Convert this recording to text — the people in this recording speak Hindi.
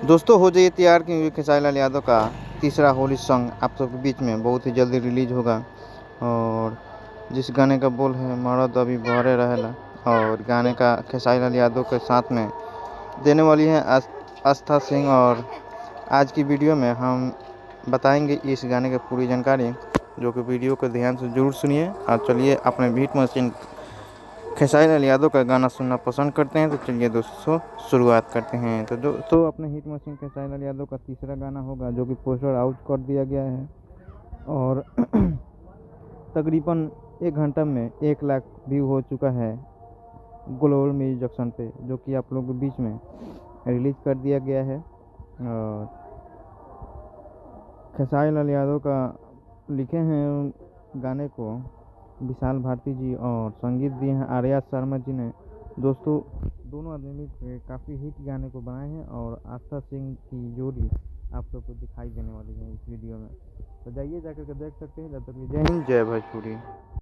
दोस्तों हो जाइए तैयार क्योंकि खेसारी लाल यादव का तीसरा होली सॉन्ग आप सबके बीच में बहुत ही जल्दी रिलीज होगा। और जिस गाने का बोल है मरद अभी बहरे रहेला, और गाने का खेसारी लाल यादव के साथ में देने वाली है आस्था सिंह। और आज की वीडियो में हम बताएंगे इस गाने की पूरी जानकारी, जो कि वीडियो को ध्यान से जरूर सुनिए। और चलिए अपने बीट मशीन खेसारी लाल यादव का गाना सुनना पसंद करते हैं तो चलिए दोस्तों शुरुआत करते हैं। तो दोस्तों अपने हिट मशीन खेसारी लाल यादव का तीसरा गाना होगा, जो कि पोस्टर आउट कर दिया गया है और तकरीबन 1 घंटा में 1 लाख व्यू हो चुका है ग्लोबल म्यूजिक जंक्शन पे, जो कि आप लोगों के बीच में रिलीज कर दिया गया है। और खेसारी लाल यादव का लिखे हैं गाने को विशाल भारती जी और संगीत दिए हैं आर्या शर्मा जी ने। दोस्तों दोनों आदमी काफ़ी हिट गाने को बनाए हैं और आस्था सिंह की जोड़ी आप सबको दिखाई देने वाली है इस वीडियो में। तो जाइए जाकर के देख सकते हैं। जब तक जय हिंद जय भोजपुरी।